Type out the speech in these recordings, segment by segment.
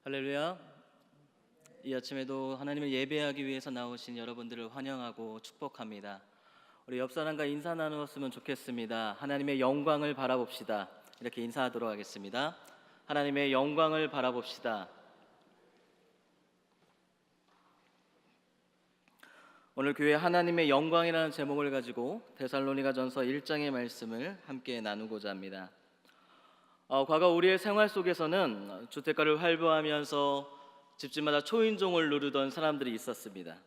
할렐루야. 이 아침에도 하나님을 예배하기 위해서 나오신 여러분들을 환영하고 축복합니다. 우리 옆 사람과 인사 나누었으면 좋겠습니다. 하나님의 영광을 바라봅시다. 이렇게 인사하도록 하겠습니다. 하나님의 영광을 바라봅시다. 오늘 교회 하나님의 영광이라는 제목을 가지고 데살로니가전서 1장의 말씀을 함께 나누고자 합니다. 과거 우리의 생활 속에서는 주택가를 활보하면서 집집마다 초인종을 누르던 사람들이 있었습니다.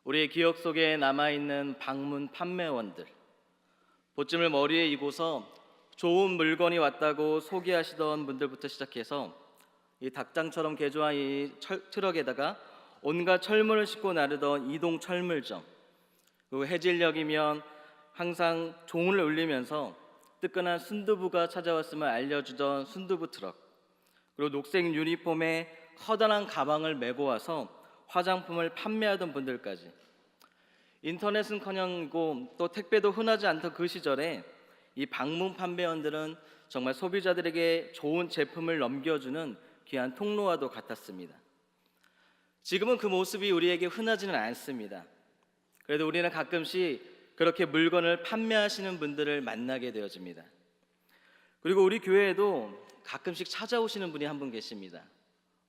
우리의 기억 속에 남아있는 방문 판매원들, 보찜을 머리에 이고서 좋은 물건이 왔다고 소개하시던 분들부터 시작해서 이 닭장처럼 개조한 이 트럭에다가 온갖 철물을 싣고 나르던 이동 철물점, 그리고 해질녘이면 항상 종을 울리면서 뜨끈한 순두부가 찾아왔음을 알려주던 순두부 트럭, 그리고 녹색 유니폼에 커다란 가방을 메고 와서 화장품을 판매하던 분들까지, 인터넷은커녕 또 택배도 흔하지 않던 그 시절에 이 방문 판매원들은 정말 소비자들에게 좋은 제품을 넘겨주는 귀한 통로와도 같았습니다. 지금은 그 모습이 우리에게 흔하지는 않습니다. 그래도 우리는 가끔씩 그렇게 물건을 판매하시는 분들을 만나게 되어집니다. 그리고 우리 교회에도 가끔씩 찾아오시는 분이 한 분 계십니다.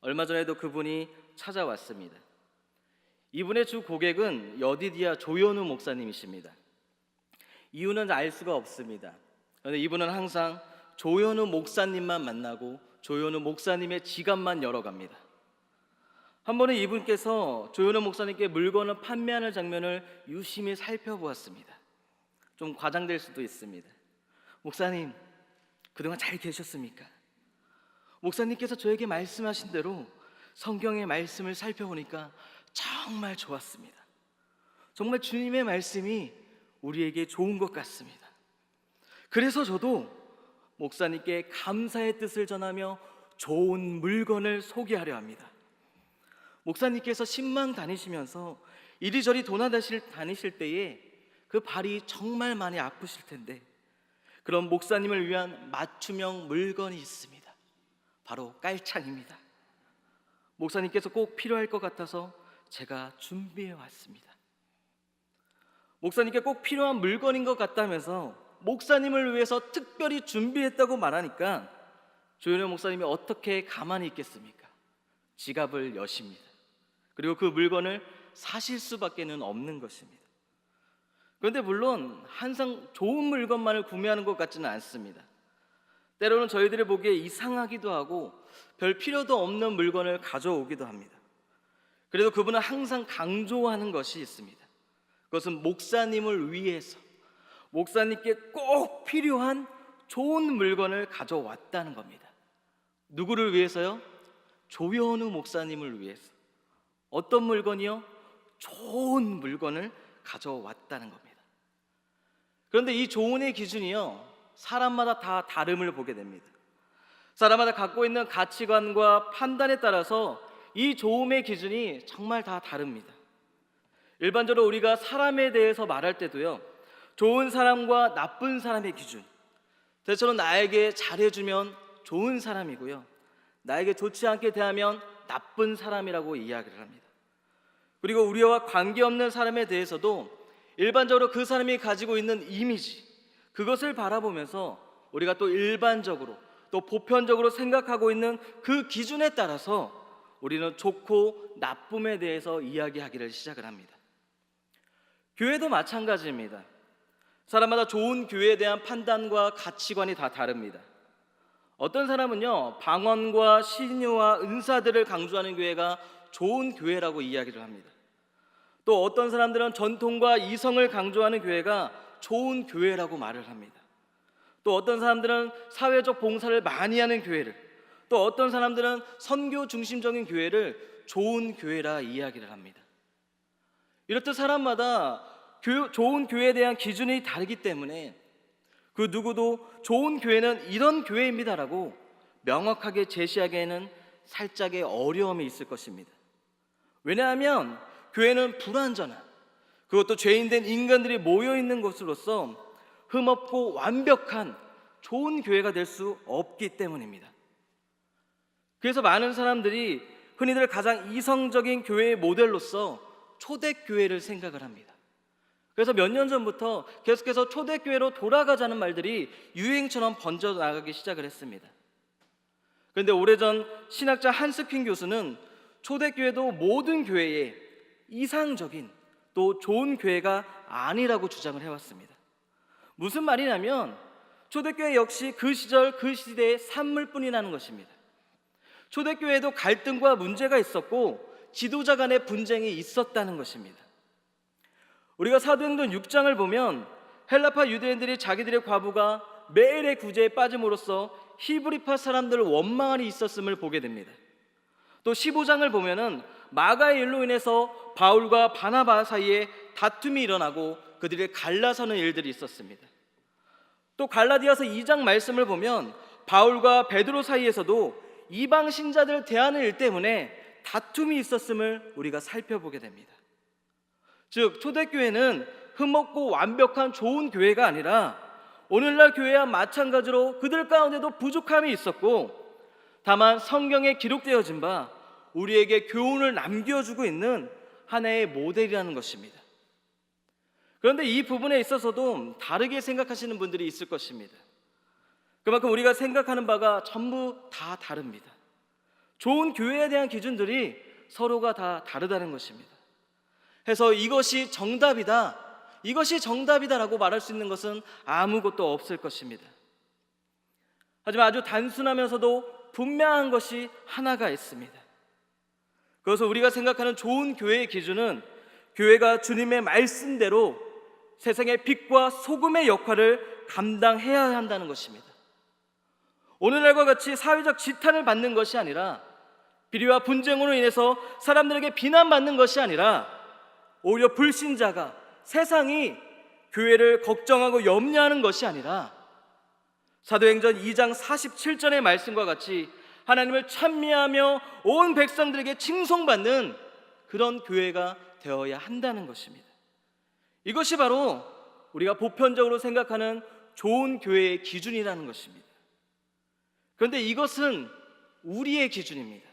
얼마 전에도 그분이 찾아왔습니다. 이분의 주 고객은 여디디아 조현우 목사님이십니다. 이유는 알 수가 없습니다. 그런데 이분은 항상 조현우 목사님만 만나고 조현우 목사님의 지갑만 열어갑니다. 한 번은 이분께서 조현우 목사님께 물건을 판매하는 장면을 유심히 살펴보았습니다. 좀 과장될 수도 있습니다. 목사님, 그동안 잘 계셨습니까? 목사님께서 저에게 말씀하신 대로 성경의 말씀을 살펴보니까 정말 좋았습니다. 정말 주님의 말씀이 우리에게 좋은 것 같습니다. 그래서 저도 목사님께 감사의 뜻을 전하며 좋은 물건을 소개하려 합니다. 목사님께서 신망 다니시면서 이리저리 다니실 때에 그 발이 정말 많이 아프실 텐데, 그런 목사님을 위한 맞춤형 물건이 있습니다. 바로 깔창입니다. 목사님께서 꼭 필요할 것 같아서 제가 준비해 왔습니다. 목사님께 꼭 필요한 물건인 것 같다면서 목사님을 위해서 특별히 준비했다고 말하니까 조현우 목사님이 어떻게 가만히 있겠습니까? 지갑을 여십니다. 그리고 그 물건을 사실 수밖에는 없는 것입니다. 그런데 물론 항상 좋은 물건만을 구매하는 것 같지는 않습니다. 때로는 저희들이 보기에 이상하기도 하고 별 필요도 없는 물건을 가져오기도 합니다. 그래도 그분은 항상 강조하는 것이 있습니다. 그것은 목사님을 위해서, 목사님께 꼭 필요한 좋은 물건을 가져왔다는 겁니다. 누구를 위해서요? 조현우 목사님을 위해서. 어떤 물건이요? 좋은 물건을 가져왔다는 겁니다. 그런데 이 좋은의 기준이요, 사람마다 다 다름을 보게 됩니다. 사람마다 갖고 있는 가치관과 판단에 따라서 이 좋음의 기준이 정말 다 다릅니다. 일반적으로 우리가 사람에 대해서 말할 때도요, 좋은 사람과 나쁜 사람의 기준, 대체로 나에게 잘해주면 좋은 사람이고요, 나에게 좋지 않게 대하면 나쁜 사람이라고 이야기를 합니다. 그리고 우리와 관계없는 사람에 대해서도 일반적으로 그 사람이 가지고 있는 이미지, 그것을 바라보면서 우리가 또 일반적으로 또 보편적으로 생각하고 있는 그 기준에 따라서 우리는 좋고 나쁨에 대해서 이야기하기를 시작을 합니다. 교회도 마찬가지입니다. 사람마다 좋은 교회에 대한 판단과 가치관이 다 다릅니다. 어떤 사람은요, 방언과 신유와 은사들을 강조하는 교회가 좋은 교회라고 이야기를 합니다. 또 어떤 사람들은 전통과 이성을 강조하는 교회가 좋은 교회라고 말을 합니다. 또 어떤 사람들은 사회적 봉사를 많이 하는 교회를, 또 어떤 사람들은 선교 중심적인 교회를 좋은 교회라 이야기를 합니다. 이렇듯 사람마다 좋은 교회에 대한 기준이 다르기 때문에 그 누구도 좋은 교회는 이런 교회입니다라고 명확하게 제시하기에는 살짝의 어려움이 있을 것입니다. 왜냐하면 교회는 불완전한, 그것도 죄인된 인간들이 모여있는 곳으로서 흠없고 완벽한 좋은 교회가 될 수 없기 때문입니다. 그래서 많은 사람들이 흔히들 가장 이성적인 교회의 모델로서 초대교회를 생각을 합니다. 그래서 몇 년 전부터 계속해서 초대교회로 돌아가자는 말들이 유행처럼 번져나가기 시작을 했습니다. 그런데 오래전 신학자 한스퀸 교수는 초대교회도 모든 교회의 이상적인 또 좋은 교회가 아니라고 주장을 해왔습니다. 무슨 말이냐면 초대교회 역시 그 시절 그 시대의 산물뿐이라는 것입니다. 초대교회에도 갈등과 문제가 있었고 지도자 간의 분쟁이 있었다는 것입니다. 우리가 사도행전 6장을 보면 헬라파 유대인들이 자기들의 과부가 매일의 구제에 빠짐으로써 히브리파 사람들을 원망하니 있었음을 보게 됩니다. 또 15장을 보면은 마가의 일로 인해서 바울과 바나바 사이에 다툼이 일어나고 그들이 갈라서는 일들이 있었습니다. 또 갈라디아서 2장 말씀을 보면 바울과 베드로 사이에서도 이방 신자들 대하는 일 때문에 다툼이 있었음을 우리가 살펴보게 됩니다. 즉 초대교회는 흠없고 완벽한 좋은 교회가 아니라 오늘날 교회와 마찬가지로 그들 가운데도 부족함이 있었고 다만 성경에 기록되어진 바 우리에게 교훈을 남겨주고 있는 하나의 모델이라는 것입니다. 그런데 이 부분에 있어서도 다르게 생각하시는 분들이 있을 것입니다. 그만큼 우리가 생각하는 바가 전부 다 다릅니다. 좋은 교회에 대한 기준들이 서로가 다 다르다는 것입니다. 해서 이것이 정답이다라고 말할 수 있는 것은 아무것도 없을 것입니다. 하지만 아주 단순하면서도 분명한 것이 하나가 있습니다. 그래서 우리가 생각하는 좋은 교회의 기준은 교회가 주님의 말씀대로 세상의 빛과 소금의 역할을 감당해야 한다는 것입니다. 오늘날과 같이 사회적 지탄을 받는 것이 아니라 비리와 분쟁으로 인해서 사람들에게 비난받는 것이 아니라 오히려 불신자가 세상이 교회를 걱정하고 염려하는 것이 아니라 사도행전 2장 47절의 말씀과 같이 하나님을 찬미하며 온 백성들에게 칭송받는 그런 교회가 되어야 한다는 것입니다. 이것이 바로 우리가 보편적으로 생각하는 좋은 교회의 기준이라는 것입니다. 그런데 이것은 우리의 기준입니다.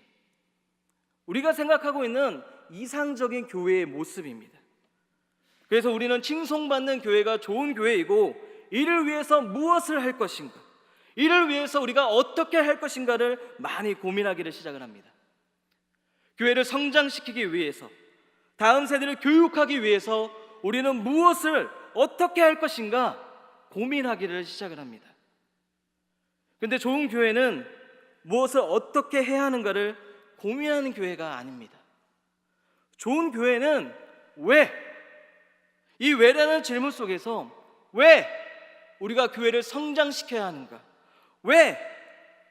우리가 생각하고 있는 이상적인 교회의 모습입니다. 그래서 우리는 칭송받는 교회가 좋은 교회이고 이를 위해서 무엇을 할 것인가, 이를 위해서 우리가 어떻게 할 것인가를 많이 고민하기를 시작을 합니다. 교회를 성장시키기 위해서, 다음 세대를 교육하기 위해서 우리는 무엇을 어떻게 할 것인가 고민하기를 시작을 합니다. 그런데 좋은 교회는 무엇을 어떻게 해야 하는가를 고민하는 교회가 아닙니다. 좋은 교회는 왜? 이 왜라는 질문 속에서 왜 우리가 교회를 성장시켜야 하는가? 왜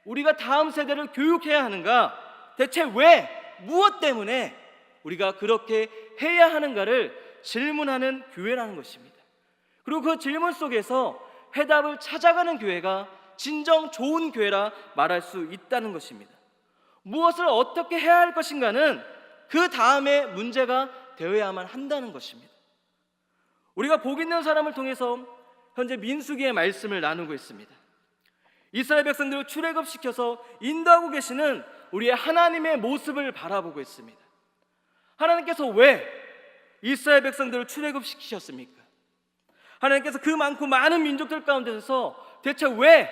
우리가 다음 세대를 교육해야 하는가? 대체 왜? 무엇 때문에 우리가 그렇게 해야 하는가를 질문하는 교회라는 것입니다. 그리고 그 질문 속에서 해답을 찾아가는 교회가 진정 좋은 교회라 말할 수 있다는 것입니다. 무엇을 어떻게 해야 할 것인가는 그 다음에 문제가 되어야만 한다는 것입니다. 우리가 복 있는 사람을 통해서 현재 민수기의 말씀을 나누고 있습니다. 이스라엘 백성들을 출애굽시켜서 인도하고 계시는 우리의 하나님의 모습을 바라보고 있습니다. 하나님께서 왜 이스라엘 백성들을 출애굽시키셨습니까? 하나님께서 그 많고 많은 민족들 가운데서 대체 왜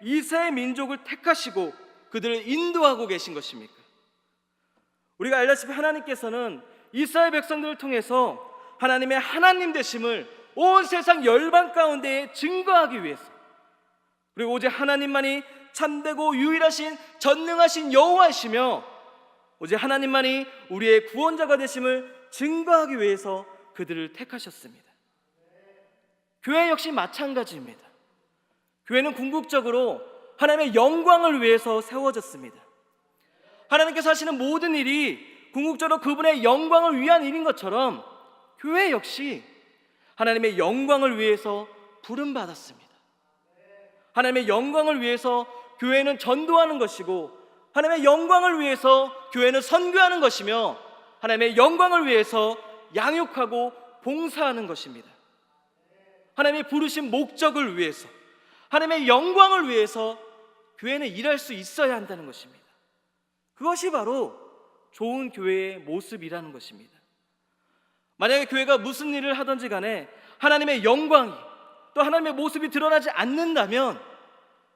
이스라엘 민족을 택하시고 그들을 인도하고 계신 것입니까? 우리가 알다시피 하나님께서는 이스라엘 백성들을 통해서 하나님의 하나님 되심을 온 세상 열방 가운데에 증거하기 위해서, 그리고 오직 하나님만이 참되고 유일하신 전능하신 여호와이시며 오직 하나님만이 우리의 구원자가 되심을 증거하기 위해서 그들을 택하셨습니다. 교회 역시 마찬가지입니다. 교회는 궁극적으로 하나님의 영광을 위해서 세워졌습니다. 하나님께서 하시는 모든 일이 궁극적으로 그분의 영광을 위한 일인 것처럼 교회 역시 하나님의 영광을 위해서 부름받았습니다. 하나님의 영광을 위해서 교회는 전도하는 것이고, 하나님의 영광을 위해서 교회는 선교하는 것이며, 하나님의 영광을 위해서 양육하고 봉사하는 것입니다. 하나님의 부르신 목적을 위해서, 하나님의 영광을 위해서 교회는 일할 수 있어야 한다는 것입니다. 그것이 바로 좋은 교회의 모습이라는 것입니다. 만약에 교회가 무슨 일을 하든지 간에 하나님의 영광이 또 하나님의 모습이 드러나지 않는다면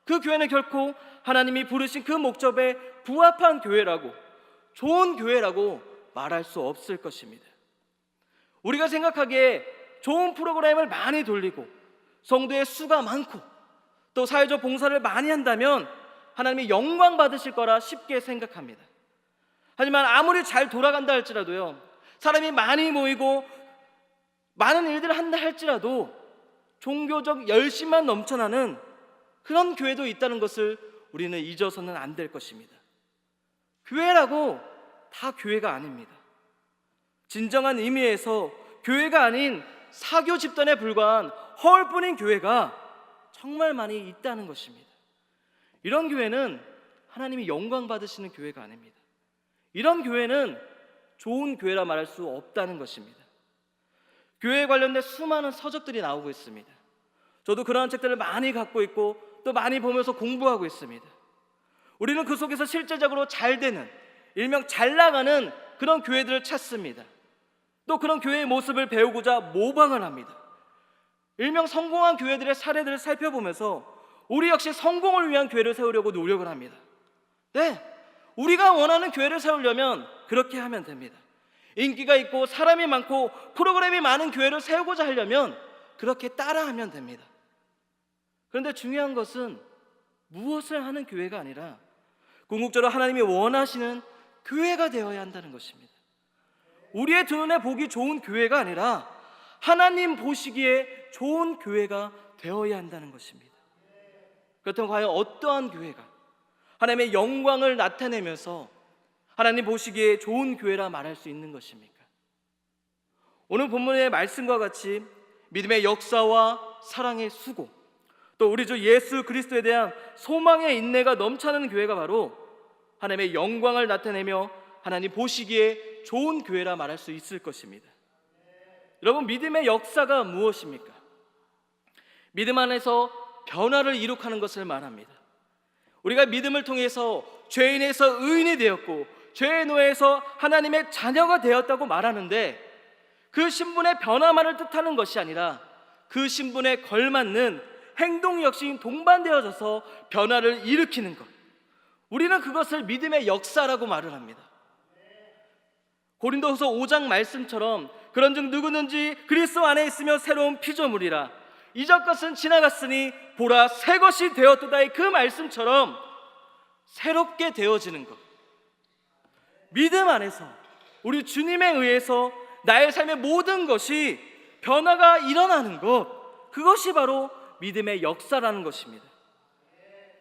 그 교회는 결코 하나님이 부르신 그 목적에 부합한 교회라고, 좋은 교회라고 말할 수 없을 것입니다. 우리가 생각하기에 좋은 프로그램을 많이 돌리고 성도의 수가 많고 또 사회적 봉사를 많이 한다면 하나님이 영광 받으실 거라 쉽게 생각합니다. 하지만 아무리 잘 돌아간다 할지라도요, 사람이 많이 모이고 많은 일들을 한다 할지라도 종교적 열심만 넘쳐나는 그런 교회도 있다는 것을 우리는 잊어서는 안 될 것입니다. 교회라고 다 교회가 아닙니다. 진정한 의미에서 교회가 아닌 사교 집단에 불과한 허울뿐인 교회가 정말 많이 있다는 것입니다. 이런 교회는 하나님이 영광 받으시는 교회가 아닙니다. 이런 교회는 좋은 교회라 말할 수 없다는 것입니다. 교회에 관련된 수많은 서적들이 나오고 있습니다. 저도 그러한 책들을 많이 갖고 있고 또 많이 보면서 공부하고 있습니다. 우리는 그 속에서 실제적으로 잘 되는, 일명 잘 나가는 그런 교회들을 찾습니다. 또 그런 교회의 모습을 배우고자 모방을 합니다. 일명 성공한 교회들의 사례들을 살펴보면서 우리 역시 성공을 위한 교회를 세우려고 노력을 합니다. 네, 우리가 원하는 교회를 세우려면 그렇게 하면 됩니다. 인기가 있고 사람이 많고 프로그램이 많은 교회를 세우고자 하려면 그렇게 따라하면 됩니다. 그런데 중요한 것은 무엇을 하는 교회가 아니라 궁극적으로 하나님이 원하시는 교회가 되어야 한다는 것입니다. 우리의 두 눈에 보기 좋은 교회가 아니라 하나님 보시기에 좋은 교회가 되어야 한다는 것입니다. 그렇다면 과연 어떠한 교회가 하나님의 영광을 나타내면서 하나님 보시기에 좋은 교회라 말할 수 있는 것입니까? 오늘 본문의 말씀과 같이 믿음의 역사와 사랑의 수고, 또 우리 주 예수 그리스도에 대한 소망의 인내가 넘쳐나는 교회가 바로 하나님의 영광을 나타내며 하나님 보시기에 좋은 교회라 말할 수 있을 것입니다. 여러분, 믿음의 역사가 무엇입니까? 믿음 안에서 변화를 이룩하는 것을 말합니다. 우리가 믿음을 통해서 죄인에서 의인이 되었고 죄의 노예에서 하나님의 자녀가 되었다고 말하는데, 그 신분의 변화만을 뜻하는 것이 아니라 그 신분에 걸맞는 행동 역시 동반되어져서 변화를 일으키는 것, 우리는 그것을 믿음의 역사라고 말을 합니다. 고린도후서 5장 말씀처럼 그런즉 누구든지 그리스도 안에 있으며 새로운 피조물이라, 이전 것은 지나갔으니 보라 새 것이 되었도다의 그 말씀처럼 새롭게 되어지는 것, 믿음 안에서 우리 주님에 의해서 나의 삶의 모든 것이 변화가 일어나는 것, 그것이 바로 믿음의 역사라는 것입니다.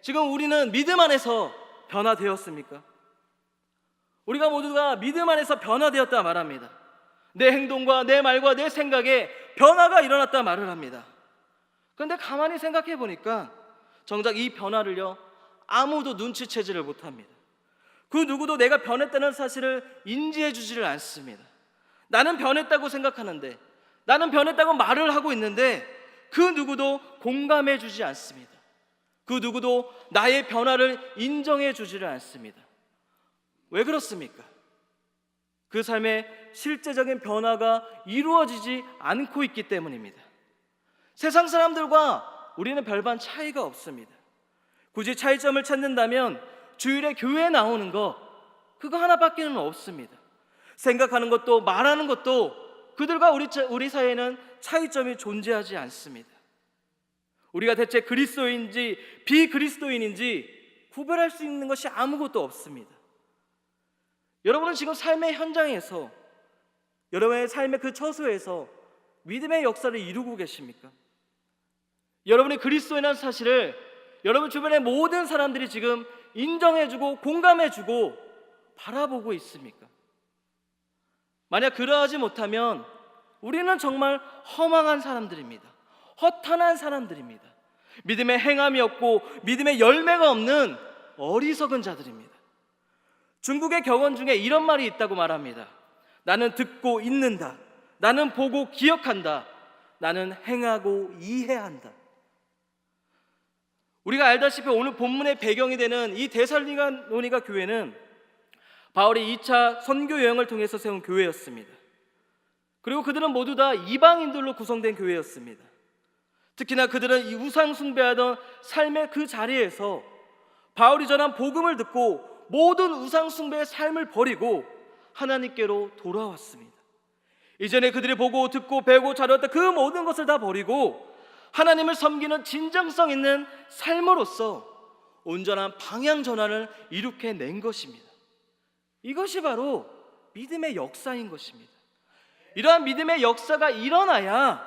지금 우리는 믿음 안에서 변화되었습니까? 우리가 모두가 믿음 안에서 변화되었다 말합니다. 내 행동과 내 말과 내 생각에 변화가 일어났다 말을 합니다. 그런데 가만히 생각해 보니까 정작 이 변화를요, 아무도 눈치채지를 못합니다. 그 누구도 내가 변했다는 사실을 인지해 주지를 않습니다. 나는 변했다고 생각하는데, 나는 변했다고 말을 하고 있는데 그 누구도 공감해 주지 않습니다. 그 누구도 나의 변화를 인정해 주지를 않습니다. 왜 그렇습니까? 그 삶의 실제적인 변화가 이루어지지 않고 있기 때문입니다. 세상 사람들과 우리는 별반 차이가 없습니다. 굳이 차이점을 찾는다면 주일에 교회에 나오는 것, 그거 하나밖에는 없습니다. 생각하는 것도 말하는 것도 그들과 우리 사이에는 차이점이 존재하지 않습니다. 우리가 대체 그리스도인지 비그리스도인인지 구별할 수 있는 것이 아무것도 없습니다. 여러분은 지금 삶의 현장에서, 여러분의 삶의 그 처소에서 믿음의 역사를 이루고 계십니까? 여러분이 그리스도인이라는 사실을 여러분 주변의 모든 사람들이 지금 인정해주고 공감해주고 바라보고 있습니까? 만약 그러하지 못하면 우리는 정말 허망한 사람들입니다. 허탄한 사람들입니다. 믿음의 행함이 없고 믿음의 열매가 없는 어리석은 자들입니다. 중국의 격언 중에 이런 말이 있다고 말합니다. 나는 듣고 잊는다. 나는 보고 기억한다. 나는 행하고 이해한다. 우리가 알다시피 오늘 본문의 배경이 되는 이 데살로니가 교회는 바울이 2차 선교 여행을 통해서 세운 교회였습니다. 그리고 그들은 모두 다 이방인들로 구성된 교회였습니다. 특히나 그들은 이 우상 숭배하던 삶의 그 자리에서 바울이 전한 복음을 듣고 모든 우상 숭배의 삶을 버리고 하나님께로 돌아왔습니다. 이전에 그들이 보고 듣고 배우고 자랐던 그 모든 것을 다 버리고 하나님을 섬기는 진정성 있는 삶으로서 온전한 방향 전환을 이룩해낸 것입니다. 이것이 바로 믿음의 역사인 것입니다. 이러한 믿음의 역사가 일어나야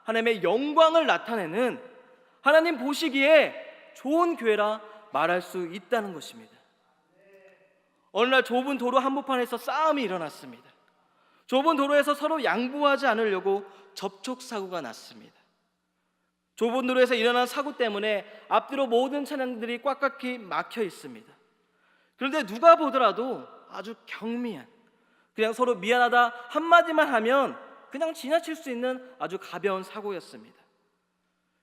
하나님의 영광을 나타내는, 하나님 보시기에 좋은 교회라 말할 수 있다는 것입니다. 어느 날 좁은 도로 한복판에서 싸움이 일어났습니다. 좁은 도로에서 서로 양보하지 않으려고 접촉사고가 났습니다. 좁은 도로에서 일어난 사고 때문에 앞뒤로 모든 차량들이 꽉꽉히 막혀 있습니다. 그런데 누가 보더라도 아주 경미한, 그냥 서로 미안하다 한마디만 하면 그냥 지나칠 수 있는 아주 가벼운 사고였습니다.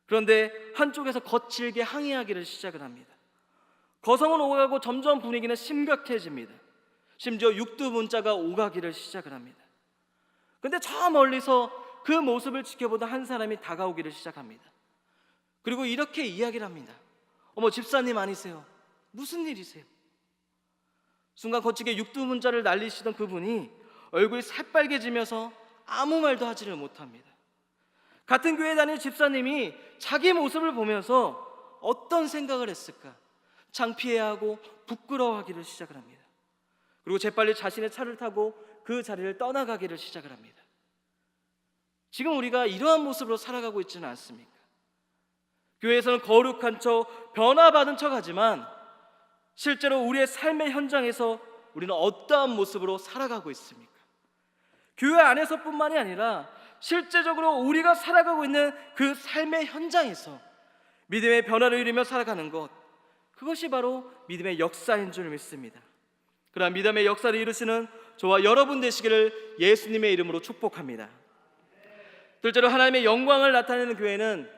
그런데 한쪽에서 거칠게 항의하기를 시작을 합니다. 거성은 오가고 점점 분위기는 심각해집니다. 심지어 육두문자가 오가기를 시작을 합니다. 그런데 저 멀리서 그 모습을 지켜보던 한 사람이 다가오기를 시작합니다. 그리고 이렇게 이야기를 합니다. 어머, 집사님 아니세요? 무슨 일이세요? 순간 거치게 육두문자를 날리시던 그분이 얼굴이 새빨개지면서 아무 말도 하지를 못합니다. 같은 교회 다니는 집사님이 자기 모습을 보면서 어떤 생각을 했을까? 창피해야 하고 부끄러워하기를 시작을 합니다. 그리고 재빨리 자신의 차를 타고 그 자리를 떠나가기를 시작을 합니다. 지금 우리가 이러한 모습으로 살아가고 있지는 않습니까? 교회에서는 거룩한 척, 변화받은 척 하지만 실제로 우리의 삶의 현장에서 우리는 어떠한 모습으로 살아가고 있습니까? 교회 안에서뿐만이 아니라 실제적으로 우리가 살아가고 있는 그 삶의 현장에서 믿음의 변화를 이루며 살아가는 것, 그것이 바로 믿음의 역사인 줄 믿습니다. 그러한 믿음의 역사를 이루시는 저와 여러분 되시기를 예수님의 이름으로 축복합니다. 둘째로 하나님의 영광을 나타내는 교회는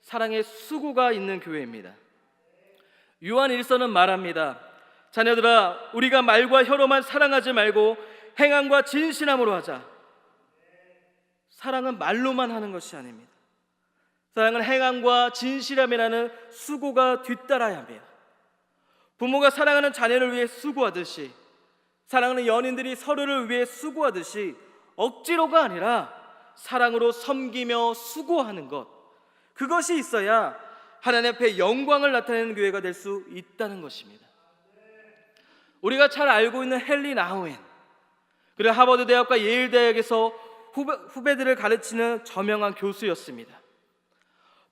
사랑의 수고가 있는 교회입니다. 요한 1서는 말합니다. 자녀들아, 우리가 말과 혀로만 사랑하지 말고 행함과 진실함으로 하자. 사랑은 말로만 하는 것이 아닙니다. 사랑은 행함과 진실함이라는 수고가 뒤따라야 합니다. 부모가 사랑하는 자녀를 위해 수고하듯이, 사랑하는 연인들이 서로를 위해 수고하듯이 억지로가 아니라 사랑으로 섬기며 수고하는 것, 그것이 있어야 하나님 앞에 영광을 나타내는 교회가 될 수 있다는 것입니다. 우리가 잘 알고 있는 헨리 나우엔, 그리고 하버드 대학과 예일 대학에서 후배들을 가르치는 저명한 교수였습니다.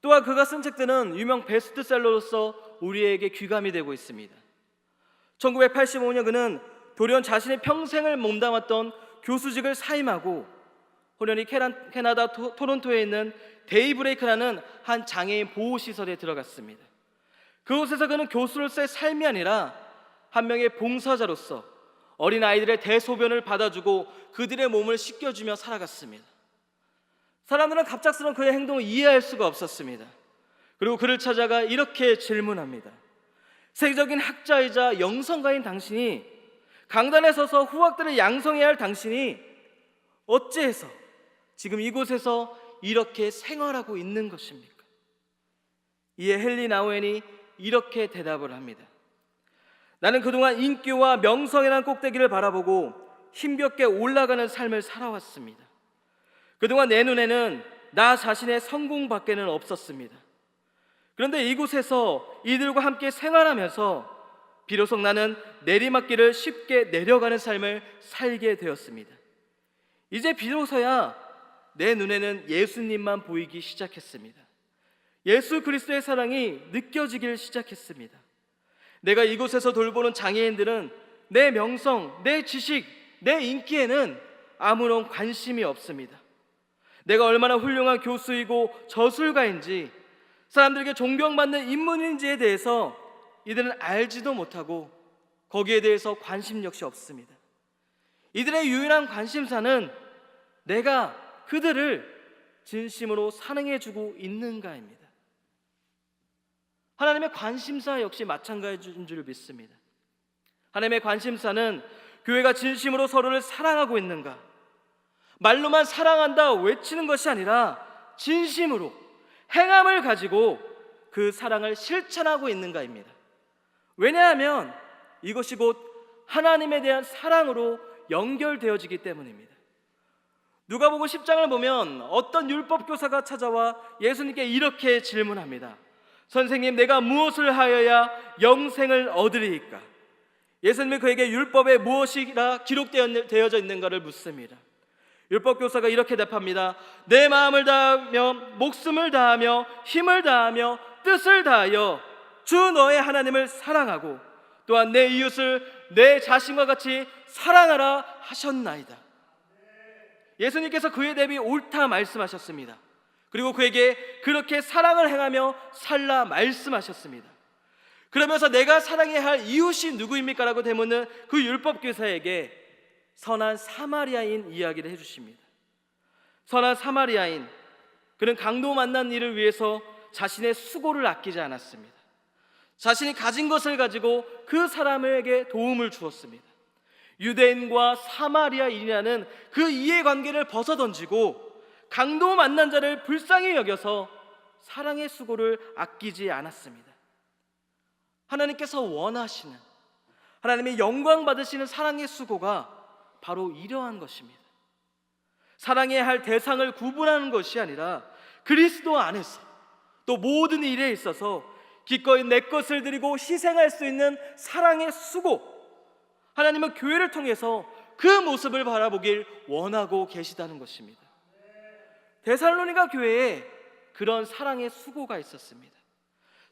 또한 그가 쓴 책들은 유명 베스트셀러로서 우리에게 귀감이 되고 있습니다. 1985년 그는 돌연 자신의 평생을 몸담았던 교수직을 사임하고 호련히 캐나다 토론토에 있는 데이브레이크라는 한 장애인 보호시설에 들어갔습니다. 그곳에서 그는 교수로서의 삶이 아니라 한 명의 봉사자로서 어린 아이들의 대소변을 받아주고 그들의 몸을 씻겨주며 살아갔습니다. 사람들은 갑작스러운 그의 행동을 이해할 수가 없었습니다. 그리고 그를 찾아가 이렇게 질문합니다. 세계적인 학자이자 영성가인 당신이, 강단에 서서 후학들을 양성해야 할 당신이 어찌해서 지금 이곳에서 이렇게 생활하고 있는 것입니까? 이에 헨리 나우엔이 이렇게 대답을 합니다. 나는 그동안 인기와 명성이라는 꼭대기를 바라보고 힘겹게 올라가는 삶을 살아왔습니다. 그동안 내 눈에는 나 자신의 성공밖에는 없었습니다. 그런데 이곳에서 이들과 함께 생활하면서 비로소 나는 내리막길을 쉽게 내려가는 삶을 살게 되었습니다. 이제 비로소야 내 눈에는 예수님만 보이기 시작했습니다. 예수 그리스도의 사랑이 느껴지길 시작했습니다. 내가 이곳에서 돌보는 장애인들은 내 명성, 내 지식, 내 인기에는 아무런 관심이 없습니다. 내가 얼마나 훌륭한 교수이고 저술가인지, 사람들에게 존경받는 인물인지에 대해서 이들은 알지도 못하고 거기에 대해서 관심 역시 없습니다. 이들의 유일한 관심사는 내가 그들을 진심으로 사랑해주고 있는가입니다. 하나님의 관심사 역시 마찬가지인 줄 믿습니다. 하나님의 관심사는 교회가 진심으로 서로를 사랑하고 있는가? 말로만 사랑한다 외치는 것이 아니라 진심으로 행함을 가지고 그 사랑을 실천하고 있는가입니다. 왜냐하면 이것이 곧 하나님에 대한 사랑으로 연결되어지기 때문입니다. 누가복음 10장을 보면 어떤 율법 교사가 찾아와 예수님께 이렇게 질문합니다. 선생님, 내가 무엇을 하여야 영생을 얻으리이까? 예수님이 그에게 율법에 무엇이라 기록되어져 있는가를 묻습니다. 율법 교사가 이렇게 답합니다. 내 마음을 다하며 목숨을 다하며 힘을 다하며 뜻을 다하여 주 너의 하나님을 사랑하고 또한 내 이웃을 내 자신과 같이 사랑하라 하셨나이다. 예수님께서 그에 대비 옳다 말씀하셨습니다. 그리고 그에게 그렇게 사랑을 행하며 살라 말씀하셨습니다. 그러면서 내가 사랑해야 할 이웃이 누구입니까? 라고 되묻는 그 율법교사에게 선한 사마리아인 이야기를 해주십니다. 선한 사마리아인, 그는 강도 만난 일을 위해서 자신의 수고를 아끼지 않았습니다. 자신이 가진 것을 가지고 그 사람에게 도움을 주었습니다. 유대인과 사마리아인이라는 그 이해관계를 벗어던지고 강도 만난 자를 불쌍히 여겨서 사랑의 수고를 아끼지 않았습니다. 하나님께서 원하시는, 하나님의 영광 받으시는 사랑의 수고가 바로 이러한 것입니다. 사랑해야 할 대상을 구분하는 것이 아니라 그리스도 안에서 또 모든 일에 있어서 기꺼이 내 것을 드리고 희생할 수 있는 사랑의 수고, 하나님은 교회를 통해서 그 모습을 바라보길 원하고 계시다는 것입니다. 데살로니가 교회에 그런 사랑의 수고가 있었습니다.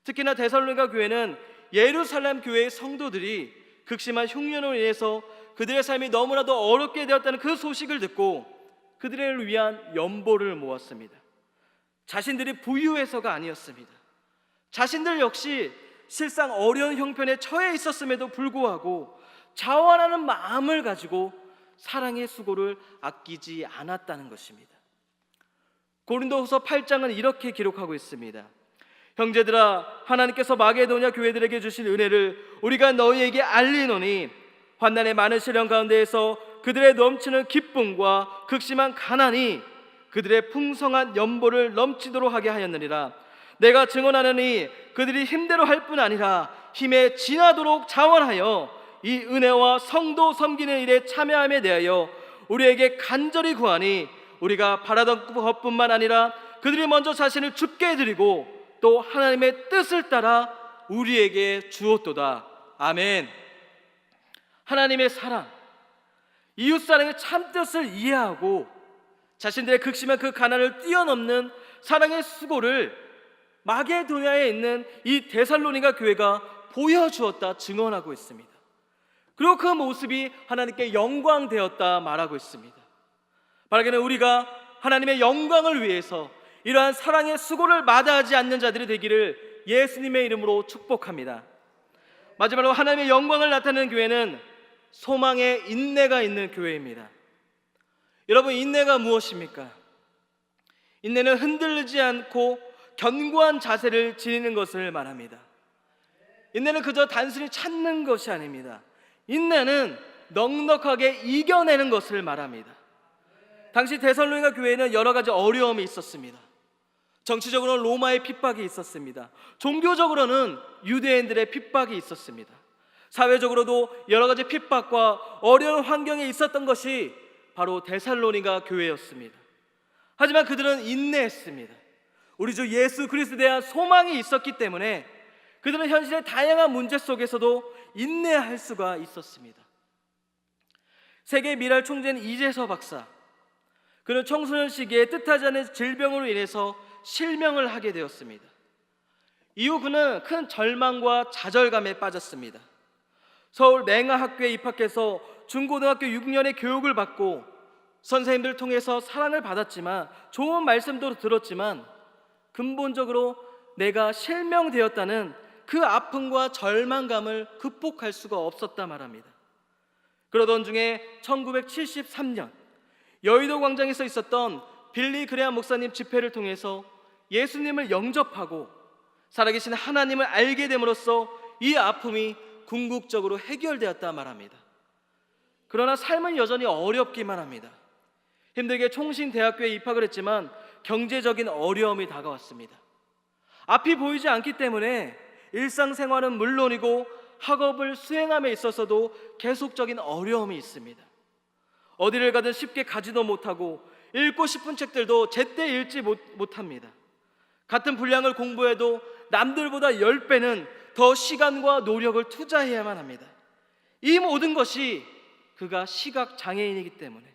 특히나 데살로니가 교회는 예루살렘 교회의 성도들이 극심한 흉년으로 인해서 그들의 삶이 너무나도 어렵게 되었다는 그 소식을 듣고 그들을 위한 연보를 모았습니다. 자신들이 부유해서가 아니었습니다. 자신들 역시 실상 어려운 형편에 처해 있었음에도 불구하고 자원하는 마음을 가지고 사랑의 수고를 아끼지 않았다는 것입니다. 고린도후서 8장은 이렇게 기록하고 있습니다. 형제들아, 하나님께서 마게도냐 교회들에게 주신 은혜를 우리가 너희에게 알리노니 환난의 많은 시련 가운데에서 그들의 넘치는 기쁨과 극심한 가난이 그들의 풍성한 연보를 넘치도록 하게 하였느니라. 내가 증언하느니 그들이 힘대로 할 뿐 아니라 힘에 지나도록 자원하여 이 은혜와 성도 섬기는 일에 참여함에 대하여 우리에게 간절히 구하니 우리가 바라던 것뿐만 아니라 그들이 먼저 자신을 죽게 드리고 또 하나님의 뜻을 따라 우리에게 주었도다. 아멘. 하나님의 사랑, 이웃사랑의 참뜻을 이해하고 자신들의 극심한 그 가난을 뛰어넘는 사랑의 수고를 마게도냐에 있는 이 데살로니가 교회가 보여주었다 증언하고 있습니다. 그리고 그 모습이 하나님께 영광되었다 말하고 있습니다. 바라기는 우리가 하나님의 영광을 위해서 이러한 사랑의 수고를 마다하지 않는 자들이 되기를 예수님의 이름으로 축복합니다. 마지막으로 하나님의 영광을 나타내는 교회는 소망의 인내가 있는 교회입니다. 여러분, 인내가 무엇입니까? 인내는 흔들리지 않고 견고한 자세를 지니는 것을 말합니다. 인내는 그저 단순히 참는 것이 아닙니다. 인내는 넉넉하게 이겨내는 것을 말합니다. 당시 데살로니가 교회에는 여러 가지 어려움이 있었습니다. 정치적으로는 로마의 핍박이 있었습니다. 종교적으로는 유대인들의 핍박이 있었습니다. 사회적으로도 여러 가지 핍박과 어려운 환경에 있었던 것이 바로 데살로니가 교회였습니다. 하지만 그들은 인내했습니다. 우리 주 예수 그리스도에 대한 소망이 있었기 때문에 그들은 현실의 다양한 문제 속에서도 인내할 수가 있었습니다. 세계 미랄 총재는 이재서 박사, 그는 청소년 시기에 뜻하지 않은 질병으로 인해서 실명을 하게 되었습니다. 이후 그는 큰 절망과 좌절감에 빠졌습니다. 서울 맹하학교에 입학해서 중고등학교 6년의 교육을 받고 선생님들 통해서 사랑을 받았지만 좋은 말씀도 들었지만 근본적으로 내가 실명되었다는 그 아픔과 절망감을 극복할 수가 없었다 말합니다. 그러던 중에 1973년 여의도 광장에서 있었던 빌리 그레함 목사님 집회를 통해서 예수님을 영접하고 살아계신 하나님을 알게 됨으로써 이 아픔이 궁극적으로 해결되었다 말합니다. 그러나 삶은 여전히 어렵기만 합니다. 힘들게 총신대학교에 입학을 했지만 경제적인 어려움이 다가왔습니다. 앞이 보이지 않기 때문에 일상생활은 물론이고 학업을 수행함에 있어서도 계속적인 어려움이 있습니다. 어디를 가든 쉽게 가지도 못하고 읽고 싶은 책들도 제때 읽지 못합니다. 같은 분량을 공부해도 남들보다 10배는 더 시간과 노력을 투자해야만 합니다. 이 모든 것이 그가 시각장애인이기 때문에,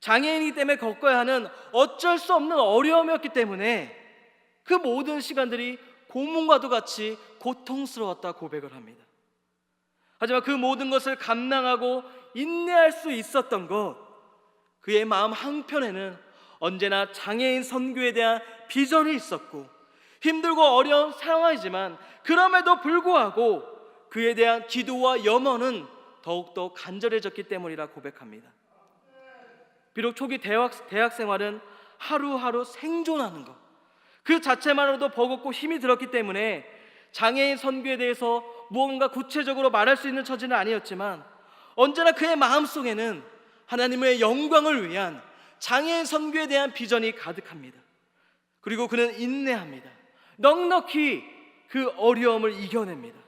장애인이기 때문에 겪어야 하는 어쩔 수 없는 어려움이었기 때문에 그 모든 시간들이 고문과도 같이 고통스러웠다 고백을 합니다. 하지만 그 모든 것을 감당하고 인내할 수 있었던 것, 그의 마음 한편에는 언제나 장애인 선교에 대한 비전이 있었고, 힘들고 어려운 상황이지만 그럼에도 불구하고 그에 대한 기도와 염원은 더욱더 간절해졌기 때문이라 고백합니다. 비록 초기 대학 생활은 하루하루 생존하는 것, 그 자체만으로도 버겁고 힘이 들었기 때문에 장애인 선교에 대해서 무언가 구체적으로 말할 수 있는 처지는 아니었지만, 언제나 그의 마음속에는 하나님의 영광을 위한 장애인 선교에 대한 비전이 가득합니다. 그리고 그는 인내합니다. 넉넉히 그 어려움을 이겨냅니다.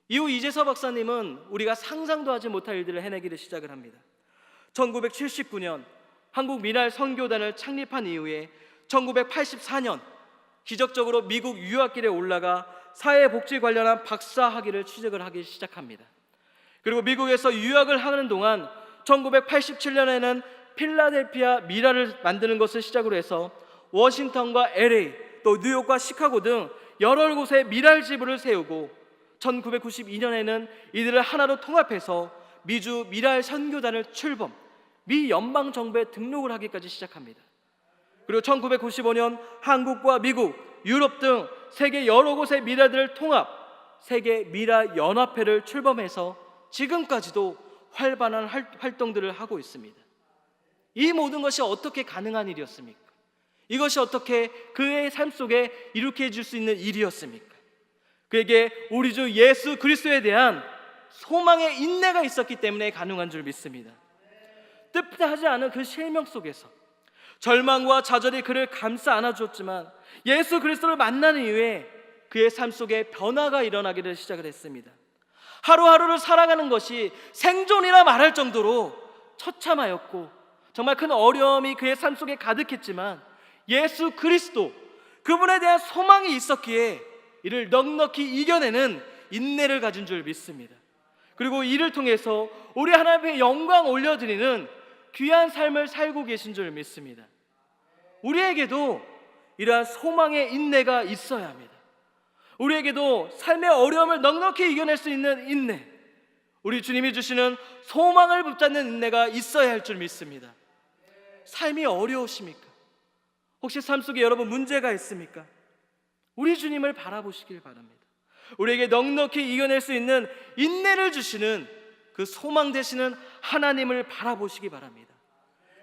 이후 이재서 박사님은 우리가 상상도 하지 못할 일들을 해내기를 시작을 합니다. 1979년 한국 미랄 선교단을 창립한 이후에 1984년 기적적으로 미국 유학길에 올라가 사회복지 관련한 박사 학위를 취득을 하기 시작합니다. 그리고 미국에서 유학을 하는 동안 1987년에는 필라델피아 미랄을 만드는 것을 시작으로 해서 워싱턴과 LA, 또 뉴욕과 시카고 등 여러 곳에 미랄 지부를 세우고 1992년에는 이들을 하나로 통합해서 미주 미랄 선교단을 출범, 미 연방 정부에 등록을 하기까지 시작합니다. 그리고 1995년 한국과 미국, 유럽 등 세계 여러 곳의 미랄들을 통합, 세계 미랄 연합회를 출범해서 지금까지도 활발한 활동들을 하고 있습니다. 이 모든 것이 어떻게 가능한 일이었습니까? 이것이 어떻게 그의 삶 속에 이룩해 줄 수 있는 일이었습니까? 그에게 우리 주 예수 그리스도에 대한 소망의 인내가 있었기 때문에 가능한 줄 믿습니다. 뜻하지 않은 그 실명 속에서 절망과 좌절이 그를 감싸 안아주었지만 예수 그리스도를 만나는 이후에 그의 삶 속에 변화가 일어나기를 시작을 했습니다. 하루하루를 살아가는 것이 생존이라 말할 정도로 처참하였고 정말 큰 어려움이 그의 삶 속에 가득했지만 예수 그리스도, 그분에 대한 소망이 있었기에 이를 넉넉히 이겨내는 인내를 가진 줄 믿습니다. 그리고 이를 통해서 우리 하나님의 영광 올려드리는 귀한 삶을 살고 계신 줄 믿습니다. 우리에게도 이러한 소망의 인내가 있어야 합니다. 우리에게도 삶의 어려움을 넉넉히 이겨낼 수 있는 인내, 우리 주님이 주시는 소망을 붙잡는 인내가 있어야 할 줄 믿습니다. 삶이 어려우십니까? 혹시 삶 속에 여러분 문제가 있습니까? 우리 주님을 바라보시길 바랍니다. 우리에게 넉넉히 이겨낼 수 있는 인내를 주시는 그 소망 되시는 하나님을 바라보시기 바랍니다.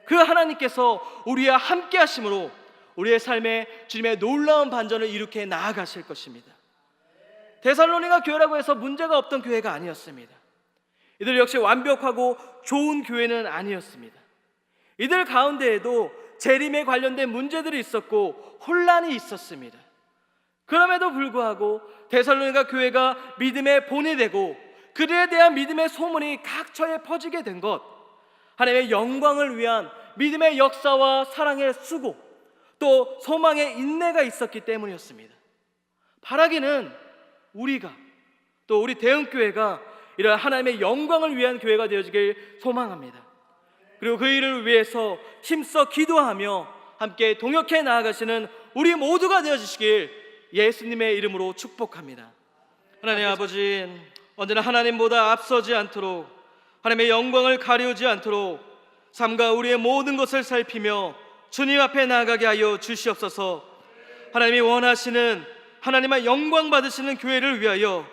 그 하나님께서 우리와 함께 하심으로 우리의 삶에 주님의 놀라운 반전을 일으켜 나아가실 것입니다. 데살로니가 교회라고 해서 문제가 없던 교회가 아니었습니다. 이들 역시 완벽하고 좋은 교회는 아니었습니다. 이들 가운데에도 재림에 관련된 문제들이 있었고 혼란이 있었습니다. 그럼에도 불구하고 데살로니가 교회가 믿음의 본이 되고 그들에 대한 믿음의 소문이 각처에 퍼지게 된 것, 하나님의 영광을 위한 믿음의 역사와 사랑의 수고, 또 소망의 인내가 있었기 때문이었습니다. 바라기는 우리가, 또 우리 대흥교회가 이런 하나님의 영광을 위한 교회가 되어지길 소망합니다. 그리고 그 일을 위해서 힘써 기도하며 함께 동역해 나아가시는 우리 모두가 되어주시길 예수님의 이름으로 축복합니다. 하나님 아버지, 언제나 하나님보다 앞서지 않도록, 하나님의 영광을 가려우지 않도록 삶과 우리의 모든 것을 살피며 주님 앞에 나아가게 하여 주시옵소서. 하나님이 원하시는 하나님의 영광 받으시는 교회를 위하여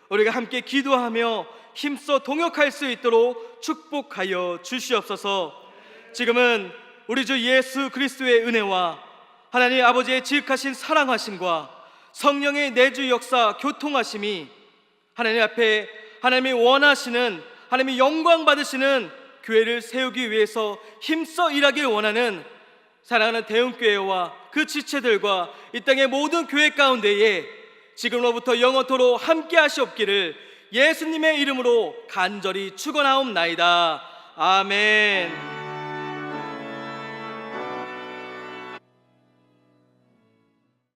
우리가 함께 기도하며 힘써 동역할 수 있도록 축복하여 주시옵소서. 지금은 우리 주 예수 그리스도의 은혜와 하나님 아버지의 지극하신 사랑하심과 성령의 내주 역사 교통하심이 하나님 앞에 하나님이 원하시는 하나님의 영광 받으시는 교회를 세우기 위해서 힘써 일하길 원하는 사랑하는 대흥교회와 그 지체들과 이 땅의 모든 교회 가운데에 지금로부터 영원토록 함께 하시옵기를 예수님의 이름으로 간절히 축원하옵나이다. 아멘.